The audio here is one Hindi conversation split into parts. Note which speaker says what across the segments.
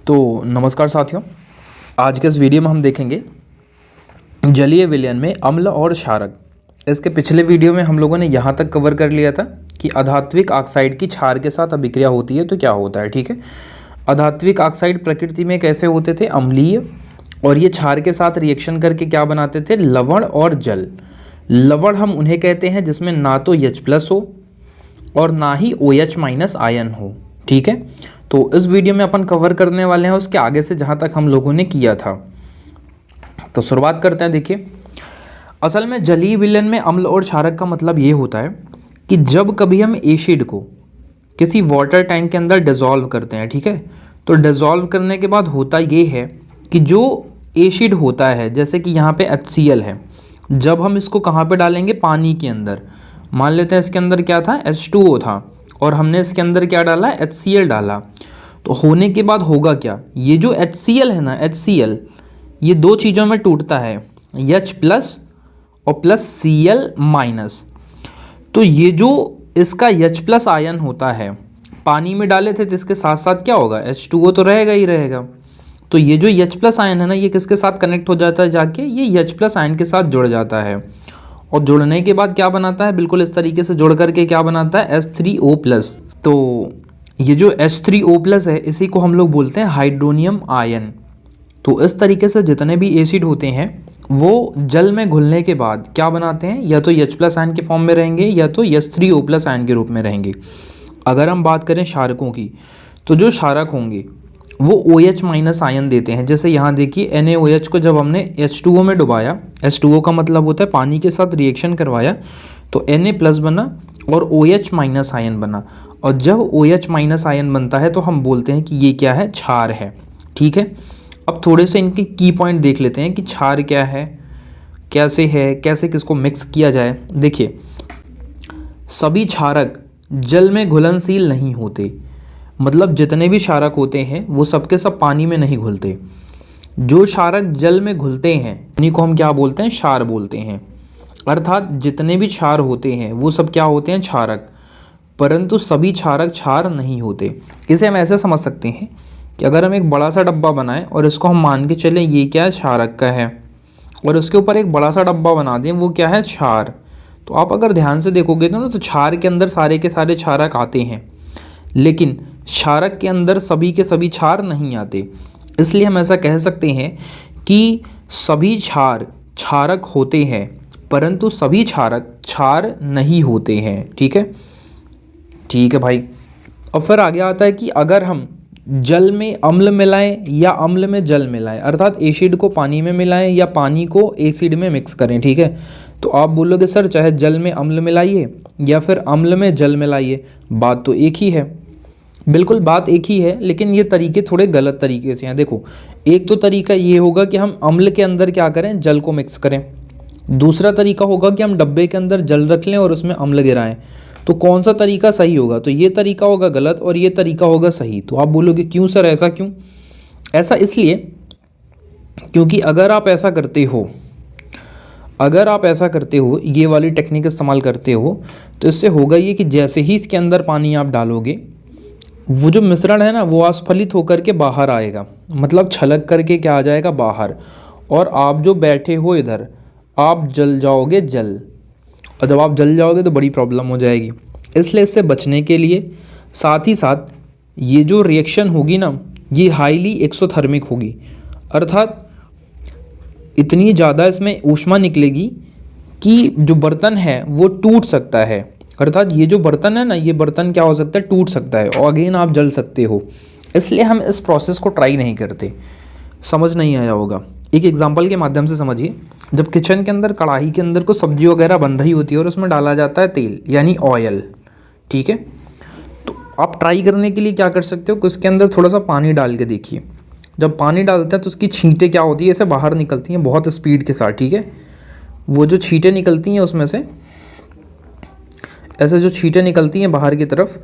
Speaker 1: तो नमस्कार साथियों, आज के इस वीडियो में हम देखेंगे जलीय विलयन में अम्ल और क्षारक। इसके पिछले वीडियो में हम लोगों ने यहाँ तक कवर कर लिया था कि अधात्विक ऑक्साइड की क्षार के साथ अभिक्रिया होती है तो क्या होता है। ठीक है, अधात्विक ऑक्साइड प्रकृति में कैसे होते थे, अम्लीय, और ये क्षार के साथ रिएक्शन करके क्या बनाते थे, लवण और जल। लवण हम उन्हें कहते हैं जिसमें ना तो H+ हो और ना ही OH- आयन हो। ठीक है, तो इस वीडियो में अपन कवर करने वाले हैं उसके आगे से जहाँ तक हम लोगों ने किया था। तो शुरुआत करते हैं। देखिए, असल में जलीय विलयन में अम्ल और क्षारक का मतलब ये होता है कि जब कभी हम एसिड को किसी वाटर टैंक के अंदर डिज़ोल्व करते हैं, ठीक है, तो डिज़ोल्व करने के बाद होता ये है कि जो एसिड होता है, जैसे कि यहाँ पे HCl है, जब हम इसको कहाँ पे डालेंगे, पानी के अंदर। मान लेते हैं इसके अंदर क्या था, H2O था, और हमने इसके अंदर क्या डाला, HCl डाला। तो होने के बाद होगा क्या, ये जो HCl है ना, HCl ये दो चीज़ों में टूटता है, H+ और +Cl-। तो ये जो इसका H+ आयन होता है, पानी में डाले थे तो इसके साथ साथ क्या होगा, H2O तो रहेगा ही रहेगा। तो ये जो H+ आयन है ना, ये किसके साथ कनेक्ट हो जाता है, जाके ये H+ आयन के साथ जुड़ जाता है, और जुड़ने के बाद क्या बनाता है, बिल्कुल इस तरीके से जुड़ करके क्या बनाता है, H3O+। तो ये जो H3O+ है, इसी को हम लोग बोलते हैं हाइड्रोनियम आयन। तो इस तरीके से जितने भी एसिड होते हैं वो जल में घुलने के बाद क्या बनाते हैं, या तो H+ आयन के फॉर्म में रहेंगे या तो H3O+ आयन के रूप में रहेंगे। अगर हम बात करें क्षारकों की, तो जो क्षारक होंगे वो OH- आयन देते हैं। जैसे यहाँ देखिए, NaOH को जब हमने H2O में डुबाया, H2O का मतलब होता है पानी के साथ रिएक्शन करवाया, तो Na+ बना और OH- आयन बना। और जब OH- आयन बनता है तो हम बोलते हैं कि ये क्या है, क्षार है। ठीक है, अब थोड़े से इनके की पॉइंट देख लेते हैं कि क्षार क्या है, कैसे है, कैसे किसको मिक्स किया जाए। देखिए, सभी क्षारक जल में घुलनशील नहीं होते, मतलब जितने भी क्षारक होते हैं वो सबके सब पानी में नहीं घुलते। जो क्षारक जल में घुलते हैं उन्हीं को हम क्या बोलते हैं, क्षार बोलते हैं। अर्थात जितने भी क्षार होते हैं वो सब क्या होते हैं, क्षारक, परंतु सभी क्षारक क्षार नहीं होते। इसे हम ऐसे समझ सकते हैं कि अगर हम एक बड़ा सा डब्बा बनाएं और इसको हम मान के चलें ये क्या है, क्षारक का है, और उसके ऊपर एक बड़ा सा डब्बा बना दें, वो क्या है, क्षार। तो आप अगर ध्यान से देखोगे तो क्षार के अंदर सारे के सारे क्षारक आते हैं, लेकिन क्षारक के अंदर सभी के सभी क्षार नहीं आते। इसलिए हम ऐसा कह सकते हैं कि सभी क्षार क्षारक होते हैं, परंतु सभी क्षारक क्षार नहीं होते हैं। ठीक है, ठीक है भाई। और फिर आगे आता है कि अगर हम जल में अम्ल मिलाएं या अम्ल में जल मिलाएं, अर्थात एसिड को पानी में मिलाएं या पानी को एसिड में मिक्स करें। ठीक है, तो आप बोलोगे सर चाहे जल में अम्ल मिलाइए या फिर अम्ल में जल मिलाइए, बात तो एक ही है। बिल्कुल बात एक ही है, लेकिन ये तरीके थोड़े गलत तरीके से हैं। देखो, एक तो तरीका ये होगा कि हम अम्ल के अंदर क्या करें, जल को मिक्स करें। दूसरा तरीका होगा कि हम डब्बे के अंदर जल रख लें और उसमें अम्ल गिराएं। तो कौन सा तरीका सही होगा, तो ये तरीका होगा गलत और ये तरीका होगा सही। तो आप बोलोगे क्यों सर, ऐसा क्यों? ऐसा इसलिए क्योंकि अगर आप ऐसा करते हो, ये वाली टेक्निक इस्तेमाल करते हो, तो इससे होगा ये कि जैसे ही इसके अंदर पानी आप डालोगे, वो जो मिश्रण है ना वो अस्फलित होकर के बाहर आएगा, मतलब छलक करके क्या आ जाएगा, बाहर। और आप जो बैठे हो इधर, आप जल जाओगे, जल, और जब आप जल जाओगे तो बड़ी प्रॉब्लम हो जाएगी। इसलिए इससे बचने के लिए, साथ ही साथ ये जो रिएक्शन होगी ना, ये हाईली एक्सोथर्मिक होगी, अर्थात इतनी ज़्यादा इसमें ऊष्मा निकलेगी कि जो बर्तन है वो टूट सकता है। अर्थात ये जो बर्तन है ना, ये बर्तन क्या हो सकता है, टूट सकता है, और अगेन आप जल सकते हो। इसलिए हम इस प्रोसेस को ट्राई नहीं करते। समझ नहीं आया होगा, एक एग्जांपल के माध्यम से समझिए। जब किचन के अंदर, कढ़ाई के अंदर कुछ सब्जी वगैरह बन रही होती है और उसमें डाला जाता है तेल, यानी ऑयल। ठीक है, तो आप ट्राई करने के लिए क्या कर सकते हो कि उसके अंदर थोड़ा सा पानी डाल के देखिए। जब पानी डालते हैं तो उसकी छींटें क्या होती है, ऐसे बाहर निकलती हैं बहुत स्पीड के साथ। ठीक है, वो जो छींटें निकलती हैं उसमें से, ऐसे जो छींटें निकलती हैं बाहर की तरफ,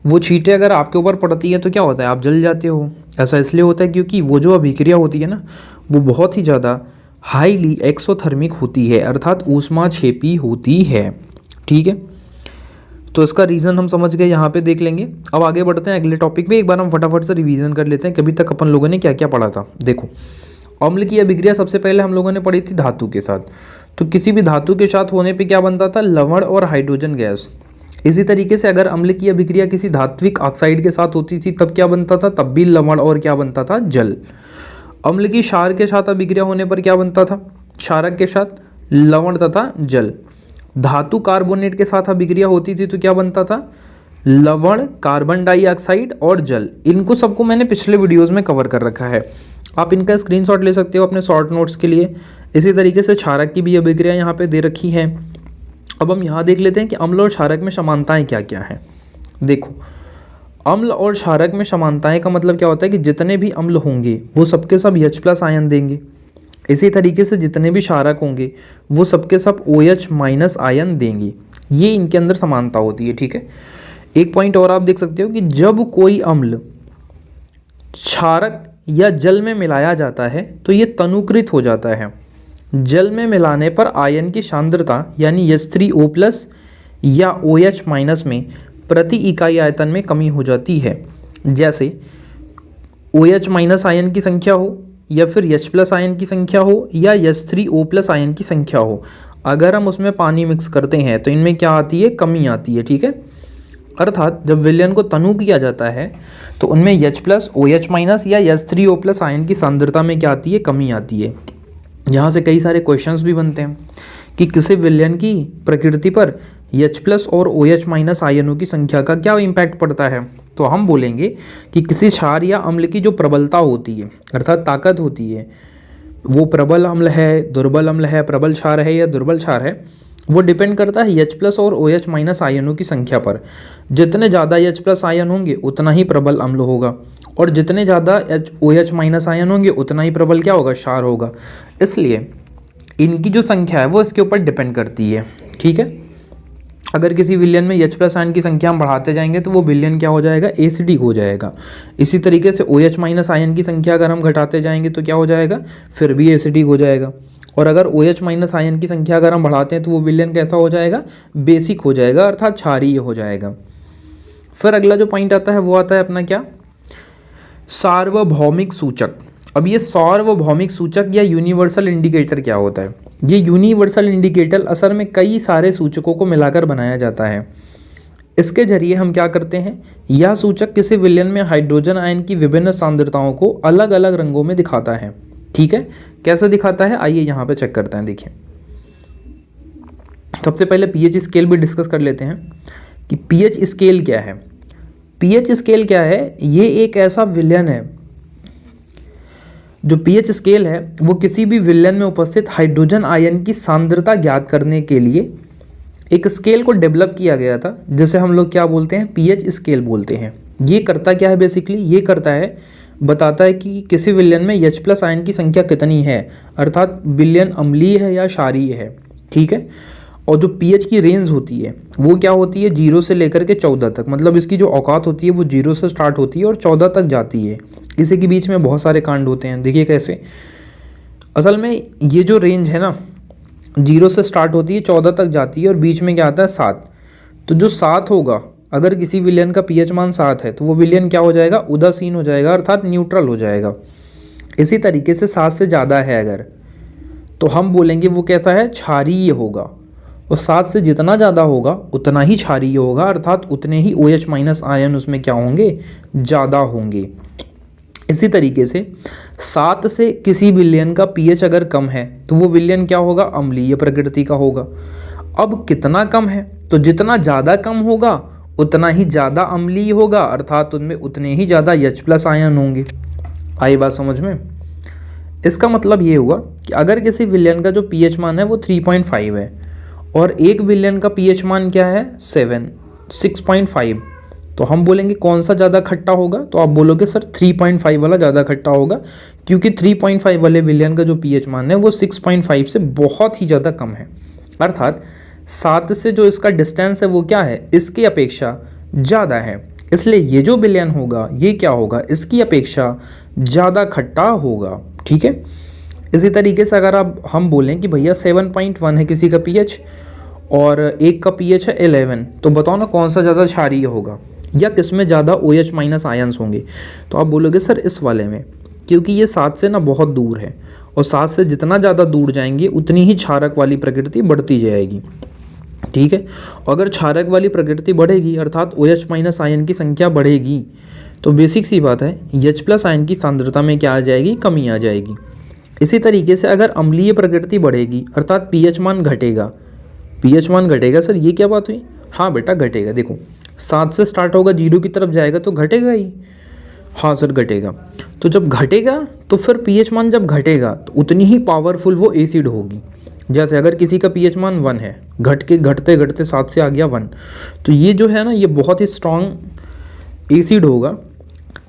Speaker 1: वो छींटें अगर आपके ऊपर पड़ती है तो क्या होता है, आप जल जाते हो। ऐसा इसलिए होता है क्योंकि वो जो अभिक्रिया होती है ना, वो बहुत ही ज़्यादा हाईली एक्सोथर्मिक होती है, अर्थात ऊष्माक्षेपी होती है। ठीक है, तो इसका रीज़न हम समझ गए, यहाँ पे देख लेंगे। अब आगे बढ़ते हैं अगले टॉपिक पे। एक बार हम फटाफट से रिवीजन कर लेते हैं कि अभी तक अपन लोगों ने क्या क्या पढ़ा था। देखो, अम्ल की अभिक्रिया सबसे पहले हम लोगों ने पढ़ी थी धातु के साथ। तो किसी भी धातु के साथ होने पे क्या बनता था, लवण और हाइड्रोजन गैस। इसी तरीके से अगर अम्ल की अभिक्रिया किसी धात्विक ऑक्साइड के साथ होती थी तब क्या बनता था, तब भी लवण और क्या बनता था, जल। अम्ल की क्षार के साथ अभिक्रिया होने पर क्या बनता था, क्षारक के साथ लवण तथा जल। धातु कार्बोनेट के साथ अभिक्रिया होती थी तो क्या बनता था, लवण, कार्बन डाइऑक्साइड और जल। इनको सबको मैंने पिछले वीडियोस में कवर कर रखा है, आप इनका स्क्रीनशॉट ले सकते हो अपने शॉर्ट नोट्स के लिए। इसी तरीके से क्षारक की भी अभिक्रिया यहाँ पे दे रखी है। अब हम यहाँ देख लेते हैं कि अम्ल और क्षारक में समानताएं क्या क्या हैं। देखो, अम्ल और क्षारक में समानताएं का मतलब क्या होता है कि जितने भी अम्ल होंगे वो सबके सब H+ आयन देंगे। इसी तरीके से जितने भी क्षारक होंगे वो सबके सब OH- आयन देंगे। ये इनके अंदर समानता होती है, ठीक है। एक पॉइंट और आप देख सकते हो कि जब कोई अम्ल क्षारक या जल में मिलाया जाता है तो ये तनुकृत हो जाता है। जल में मिलाने पर आयन की सांद्रता यानी H3O+ या OH- में प्रति इकाई आयतन में कमी हो जाती है। जैसे OH- आयन की संख्या हो या फिर H+ आयन की संख्या हो या H3O+ आयन की संख्या हो, अगर हम उसमें पानी मिक्स करते हैं तो इनमें क्या आती है, कमी आती है, ठीक है। अर्थात जब विलयन को तनु किया जाता है तो उनमें H+ OH- या H3O+ आयन की सांद्रता में क्या आती है, कमी आती है। यहाँ से कई सारे क्वेश्चंस भी बनते हैं कि किसी विलयन की प्रकृति पर H+ और OH- आयनों की संख्या का क्या इम्पैक्ट पड़ता है। तो हम बोलेंगे कि किसी क्षार या अम्ल की जो प्रबलता होती है अर्थात ताकत होती है, वो प्रबल अम्ल है, दुर्बल अम्ल है, प्रबल क्षार है या दुर्बल क्षार है, वो डिपेंड करता है H+ और OH- आयनों की संख्या पर। जितने ज़्यादा H+ आयन होंगे उतना ही प्रबल अम्ल होगा और जितने ज़्यादा OH- आयन होंगे उतना ही प्रबल क्या होगा, क्षार होगा। इसलिए इनकी जो संख्या है वो इसके ऊपर डिपेंड करती है, ठीक है। अगर किसी विलयन में H+ आयन की संख्या हम बढ़ाते जाएंगे तो वो विलयन क्या हो जाएगा, एसिडिक हो जाएगा। इसी तरीके से OH- आयन की संख्या अगर हम घटाते जाएंगे तो क्या हो जाएगा, फिर भी एसिडिक हो जाएगा। और अगर OH- आयन की संख्या अगर हम बढ़ाते हैं तो वो विलयन कैसा हो जाएगा, बेसिक हो जाएगा अर्थात क्षारीय हो जाएगा। फिर अगला जो पॉइंट आता है वो आता है अपना क्या, सार्वभौमिक सूचक। अब ये सार्वभौमिक सूचक या यूनिवर्सल इंडिकेटर क्या होता है, ये यूनिवर्सल इंडिकेटर असल में कई सारे सूचकों को मिलाकर बनाया जाता है। इसके जरिए हम क्या करते हैं, यह सूचक किसी विलयन में हाइड्रोजन आयन की विभिन्न सांद्रताओं को अलग अलग रंगों में दिखाता है, ठीक है। कैसे दिखाता है, आइए यहाँ पे चेक करते हैं। देखिए, सबसे पहले पीएच स्केल भी डिस्कस कर लेते हैं कि पीएच स्केल क्या है। पीएच स्केल क्या है, ये एक ऐसा विलयन है, जो पीएच स्केल है वो किसी भी विलयन में उपस्थित हाइड्रोजन आयन की सांद्रता ज्ञात करने के लिए एक स्केल को डेवलप किया गया था, जिसे हम लोग क्या बोलते हैं, पीएच स्केल बोलते हैं। ये करता क्या है, बेसिकली ये करता है, बताता है कि किसी विलयन में H+ आयन की संख्या कितनी है, अर्थात विलयन अम्लीय है या क्षारीय है, ठीक है। और जो पीएच की रेंज होती है वो क्या होती है, 0 से लेकर के 14 तक, मतलब इसकी जो औकात होती है वो 0 से स्टार्ट होती है और 14 तक जाती है। इसी के बीच में बहुत सारे कांड होते हैं। देखिए कैसे, असल में ये जो रेंज है ना, 0 से स्टार्ट होती है, 14 तक जाती है और बीच में क्या आता है, 7। तो जो 7 होगा, अगर किसी विलयन का पीएच मान 7 है तो वो विलयन क्या हो जाएगा, उदासीन हो जाएगा अर्थात न्यूट्रल हो जाएगा। इसी तरीके से 7 से ज़्यादा है अगर, तो हम बोलेंगे वो कैसा है, क्षारीय होगा। और 7 से जितना ज़्यादा होगा उतना ही क्षारीय होगा, अर्थात उतने ही OH- आयन उसमें क्या होंगे, ज़्यादा होंगे। इसी तरीके से 7 से किसी विलयन का पीएच अगर कम है तो वो विलयन क्या होगा, अम्लीय प्रकृति का होगा। अब कितना कम है, तो जितना ज़्यादा कम होगा उतना ही ज़्यादा अम्लीय होगा, अर्थात उनमें उतने ही ज़्यादा H+ आयन होंगे। आई बात समझ में। इसका मतलब ये हुआ कि अगर किसी विलयन का जो पीएच मान है वो 3.5 है और एक विलयन का पीएच मान क्या है, 6.5, तो हम बोलेंगे कौन सा ज़्यादा खट्टा होगा, तो आप बोलोगे सर 3.5 वाला ज़्यादा खट्टा होगा, क्योंकि 3.5 वाले विलयन का जो पीएच मान है वो 6.5 से बहुत ही ज़्यादा कम है। अर्थात 7 से जो इसका डिस्टेंस है वो क्या है, इसकी अपेक्षा ज़्यादा है। इसलिए ये जो विलयन होगा ये क्या होगा, इसकी अपेक्षा ज़्यादा खट्टा होगा, ठीक है। इसी तरीके से अगर हम बोलें कि भैया 7.1 है किसी का पीएच और एक का पीएच है 11, तो बताओ ना कौन सा ज़्यादा क्षारीय होगा या किस में ज़्यादा OH माइनस आयंस होंगे। तो आप बोलोगे सर इस वाले में, क्योंकि ये 7 से ना बहुत दूर है और 7 से जितना ज़्यादा दूर जाएंगे उतनी ही क्षारक वाली प्रकृति बढ़ती जाएगी। ठीक है, अगर क्षारक वाली प्रकृति बढ़ेगी अर्थात OH माइनस आयन की संख्या बढ़ेगी तो बेसिक सी बात है H प्लस आयन की सांद्रता में क्या आ जाएगी, कमी आ जाएगी। इसी तरीके से अगर अम्लीय प्रकृति बढ़ेगी अर्थात pH मान घटेगा, pH मान घटेगा। सर ये क्या बात हुई, हाँ बेटा घटेगा। देखो 7 से स्टार्ट होगा 0 की तरफ जाएगा तो घटेगा ही, हाँ सर घटेगा। तो जब घटेगा तो फिर pH मान जब घटेगा तो उतनी ही पावरफुल वो एसिड होगी। जैसे अगर किसी का pH मान 1 है, घटते घटते 7 से आ गया 1, तो ये जो है ना ये बहुत ही स्ट्रॉन्ग एसिड होगा।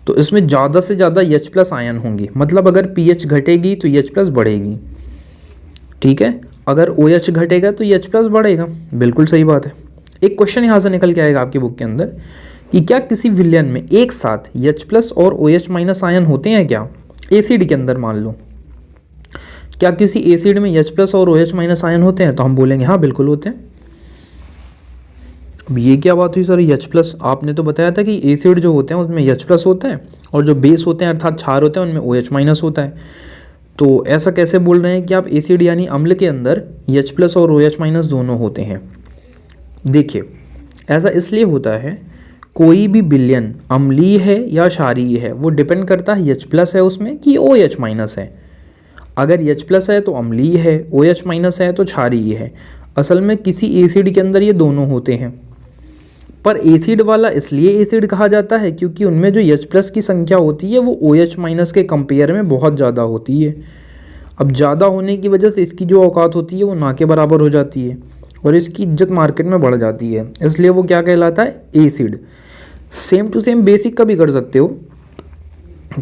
Speaker 1: तो इसमें ज़्यादा से ज़्यादा H प्लस आयन होंगे, मतलब अगर pH घटेगी तो H प्लस बढ़ेगी। ठीक है, अगर OH घटेगा तो H प्लस बढ़ेगा, बिल्कुल सही बात है। एक क्वेश्चन यहाँ से निकल के आएगा आपकी बुक के अंदर कि क्या किसी विलयन में एक साथ H प्लस और OH माइनस आयन होते हैं क्या, एसिड के अंदर मान लो, क्या किसी एसिड में H प्लस और OH माइनस आयन होते हैं? तो हम बोलेंगे हाँ बिल्कुल होते हैं। अब ये क्या बात हुई सर, H प्लस आपने तो बताया था कि एसिड जो होते हैं उसमें H प्लस होता है और जो बेस होते हैं अर्थात क्षार होते हैं उनमें OH माइनस होता है। तो ऐसा कैसे बोल रहे हैं कि आप एसिड यानी अम्ल के अंदर H प्लस और OH माइनस दोनों होते हैं? देखिए ऐसा इसलिए होता है, कोई भी विलयन अम्लीय है या क्षारीय है वो डिपेंड करता है H प्लस है उसमें कि OH माइनस है। अगर H प्लस है तो अम्लीय है, OH माइनस है तो क्षारीय है। असल में किसी एसिड के अंदर ये दोनों होते हैं, पर एसिड वाला इसलिए एसिड कहा जाता है क्योंकि उनमें जो H प्लस की संख्या होती है वो OH माइनस के कंपेयर में बहुत ज़्यादा होती है। अब ज़्यादा होने की वजह से इसकी जो औकात होती है वो ना के बराबर हो जाती है और इसकी इज्जत मार्केट में बढ़ जाती है, इसलिए वो क्या कहलाता है, acid. Same to same basic का भी कर सकते हो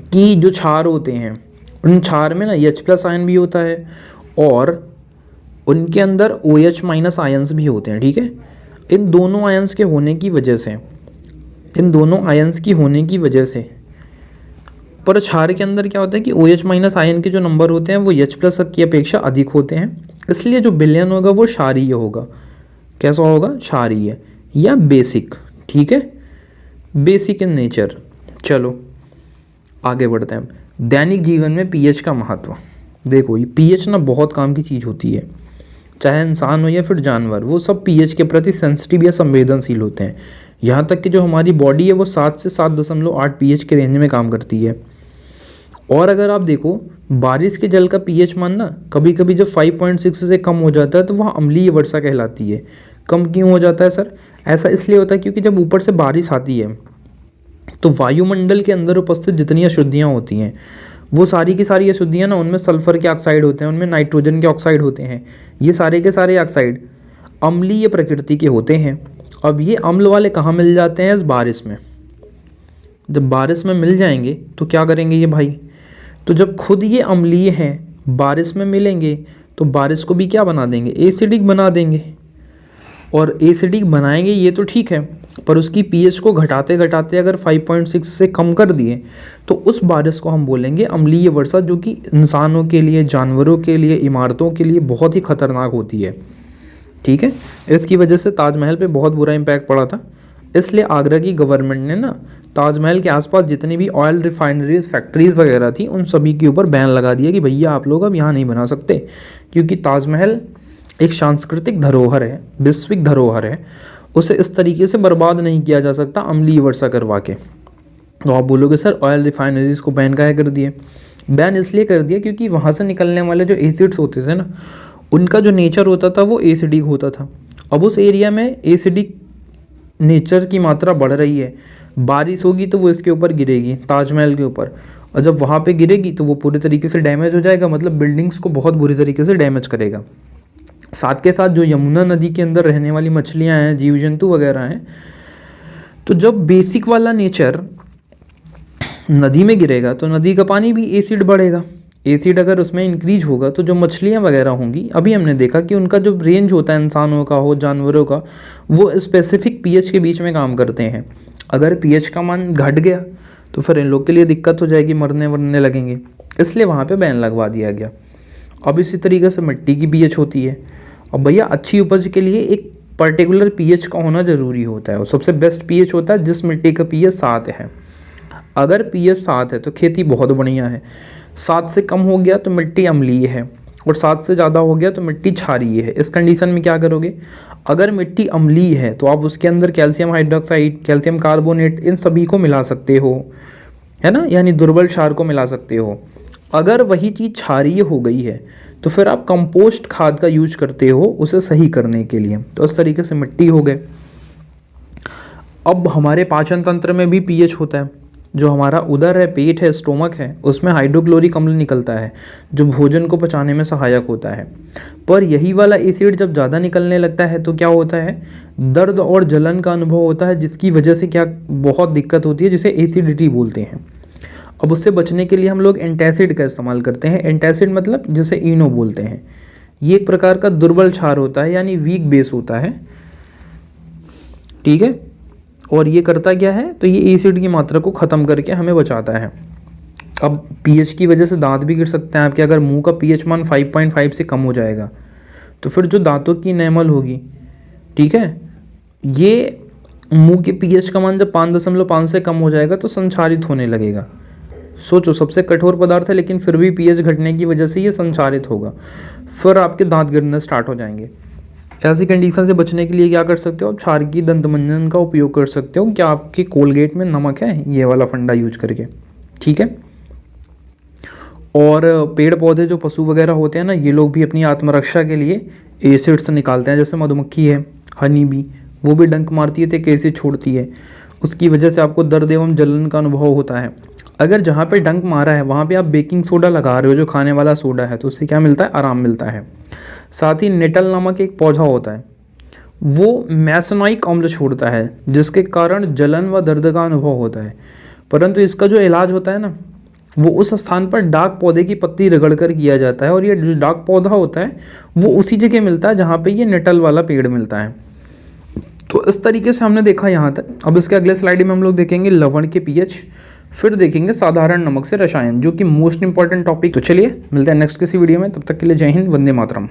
Speaker 1: कि जो क्षार होते हैं उन क्षार में ना H प्लस आयन भी होता है और उनके अंदर OH माइनस आयन्स भी होते हैं। ठीक है, इन दोनों आयन्स के होने की वजह से पर क्षार के अंदर क्या होता है कि OH माइनस आयन के जो नंबर होते हैं वो H प्लस की अपेक्षा अधिक होते हैं, इसलिए जो विलयन होगा वो क्षारीय होगा। कैसा होगा, क्षारीय या बेसिक। ठीक है, बेसिक इन नेचर। चलो आगे बढ़ते हैं। दैनिक जीवन में pH का महत्व। देखो ये pH ना बहुत काम की चीज़ होती है, चाहे इंसान हो या फिर जानवर, वो सब pH के प्रति सेंसिटिव या संवेदनशील होते हैं। यहाँ तक कि जो हमारी बॉडी है वो 7 से 7.8 pH के रेंज में काम करती है। और अगर आप देखो बारिश के जल का pH मान ना कभी कभी जब 5.6 से कम हो जाता है तो वह अम्लीय वर्षा कहलाती है। कम क्यों हो जाता है सर? ऐसा इसलिए होता है क्योंकि जब ऊपर से बारिश आती है तो वायुमंडल के अंदर उपस्थित जितनी अशुद्धियाँ होती हैं वो सारी की सारी अशुद्धियाँ ना, उनमें सल्फर के ऑक्साइड होते हैं, उनमें नाइट्रोजन के ऑक्साइड होते हैं, ये सारे के सारे ऑक्साइड अम्लीय प्रकृति के होते हैं। अब ये अम्ल वाले कहाँ मिल जाते हैं? इस बारिश में। जब बारिश में मिल जाएंगे तो क्या करेंगे ये भाई, तो जब खुद ये अम्लीय हैं बारिश में मिलेंगे तो बारिश को भी क्या बना देंगे, एसिडिक बना देंगे। और एसिडिक बनाएंगे ये तो ठीक है, पर उसकी pH को घटाते घटाते अगर 5.6 से कम कर दिए तो उस बारिश को हम बोलेंगे अम्लीय वर्षा, जो कि इंसानों के लिए, जानवरों के लिए, इमारतों के लिए बहुत ही खतरनाक होती है। ठीक है, इसकी वजह से ताजमहल पे बहुत बुरा इम्पैक्ट पड़ा था, इसलिए आगरा की गवर्नमेंट ने ना ताजमहल के आसपास जितनी भी ऑयल रिफाइनरीज, फैक्ट्रीज वगैरह थी उन सभी के ऊपर बैन लगा दिया कि भैया आप लोग अब यहाँ नहीं बना सकते, क्योंकि ताजमहल एक सांस्कृतिक धरोहर है, वैश्विक धरोहर है, उसे इस तरीके से बर्बाद नहीं किया जा सकता अम्लीय वर्षा करवा के। तो आप बोलोगे सर ऑयल रिफाइनरीज को बैन काहे कर दिए? बैन इसलिए कर दिया क्योंकि वहाँ से निकलने वाले जो एसिड्स होते थे ना, उनका जो नेचर होता था वो एसिडिक होता था। अब उस एरिया में एसिडिक नेचर की मात्रा बढ़ रही है, बारिश होगी तो वो इसके ऊपर गिरेगी, ताजमहल के ऊपर, और जब वहाँ पे गिरेगी तो वो पूरी तरीके से डैमेज हो जाएगा, मतलब बिल्डिंग्स को बहुत बुरी तरीके से डैमेज करेगा। साथ के साथ जो यमुना नदी के अंदर रहने वाली मछलियाँ हैं, जीव जंतु वगैरह हैं, तो जब बेसिक वाला नेचर नदी में गिरेगा तो नदी का पानी भी एसिड बढ़ेगा। एसिड अगर उसमें इंक्रीज होगा तो जो मछलियाँ वगैरह होंगी, अभी हमने देखा कि उनका जो रेंज होता है इंसानों का हो, जानवरों का, वो स्पेसिफिक pH के बीच में काम करते हैं। अगर pH का मान घट गया तो फिर इन लोग के लिए दिक्कत हो जाएगी, मरने वरने लगेंगे, इसलिए वहाँ पे बैन लगवा दिया गया। अब इसी तरीके से मिट्टी की pH होती है, और भैया अच्छी उपज के लिए एक पर्टिकुलर पीएच का होना ज़रूरी होता है, और सबसे बेस्ट पीएच होता है जिस मिट्टी का पीएच 7 है। अगर पीएच 7 है तो खेती बहुत बढ़िया है, 7 से कम हो गया तो मिट्टी अम्लीय है, और 7 से ज़्यादा हो गया तो मिट्टी क्षारीय है। इस कंडीशन में क्या करोगे, अगर मिट्टी अम्लीय है तो आप उसके अंदर कैल्शियम हाइड्रोक्साइड, कैल्शियम कार्बोनेट, इन सभी को मिला सकते हो, है ना, यानी दुर्बल क्षार को मिला सकते हो। अगर वही चीज़ क्षारीय हो गई है तो फिर आप कंपोस्ट खाद का यूज करते हो उसे सही करने के लिए। तो इस तरीके से मिट्टी हो गए। अब हमारे पाचन तंत्र में भी पीएच होता है। जो हमारा उदर है, पेट है, स्टोमक है, उसमें हाइड्रोक्लोरिक अम्ल निकलता है जो भोजन को पचाने में सहायक होता है। पर यही वाला एसिड जब ज़्यादा निकलने लगता है तो क्या होता है, दर्द और जलन का अनुभव होता है, जिसकी वजह से क्या बहुत दिक्कत होती है, जिसे एसिडिटी बोलते हैं। अब उससे बचने के लिए हम लोग एंटासिड का इस्तेमाल करते हैं। एंटासिड मतलब जिसे इनो बोलते हैं। ये एक प्रकार का दुर्बल क्षार होता है, यानी वीक बेस होता है, ठीक है। और ये करता क्या है, तो ये एसिड की मात्रा को ख़त्म करके हमें बचाता है। अब पीएच की वजह से दांत भी गिर सकते हैं आपके। अगर मुंह का पीएच मान 5.5 से कम हो जाएगा तो फिर जो दांतों की इनेमल होगी, ठीक है, ये मुंह के पीएच का मान जब 5.5 से कम हो जाएगा तो संक्षारित होने लगेगा। सोचो, सबसे कठोर पदार्थ है लेकिन फिर भी पीएच घटने की वजह से ये संक्षारित होगा, फिर आपके दांत गिरने स्टार्ट हो जाएंगे। ऐसी कंडीशन से बचने के लिए क्या कर सकते हो, आप क्षार की दंतमंजन का उपयोग कर सकते हो। क्या आपकी कोलगेट में नमक है, ये वाला फंडा यूज करके, ठीक है। और पेड़ पौधे जो पशु वगैरह होते हैं ना, ये लोग भी अपनी आत्मरक्षा के लिए एसिड्स निकालते हैं। जैसे मधुमक्खी है, हनी बी, वो भी डंक मारती है तो एक एसिड छोड़ती है, उसकी वजह से आपको दर्द एवं जलन का अनुभव होता है। अगर जहाँ पे डंक मारा है वहाँ पे आप बेकिंग सोडा लगा रहे हो, जो खाने वाला सोडा है, तो उससे क्या मिलता है, आराम मिलता है। साथ ही नेटल नामक एक पौधा होता है, वो मैसनाइक अम्ल छोड़ता है, जिसके कारण जलन व दर्द का अनुभव होता है। परंतु इसका जो इलाज होता है ना, वो उस स्थान पर डाक पौधे की पत्ती रगड़ कर किया जाता है, और ये जो डाक पौधा होता है वो उसी जगह मिलता है जहाँ पे ये नेटल वाला पेड़ मिलता है। तो इस तरीके से हमने देखा यहाँ तक। अब इसके अगले स्लाइड में हम लोग देखेंगे लवण के पीएच, फिर देखेंगे साधारण नमक से रसायन, जो कि मोस्ट इंपॉर्टेंट टॉपिक। तो चलिए मिलते हैं नेक्स्ट किसी वीडियो में, तब तक के लिए जय हिंद, वंदे मातरम।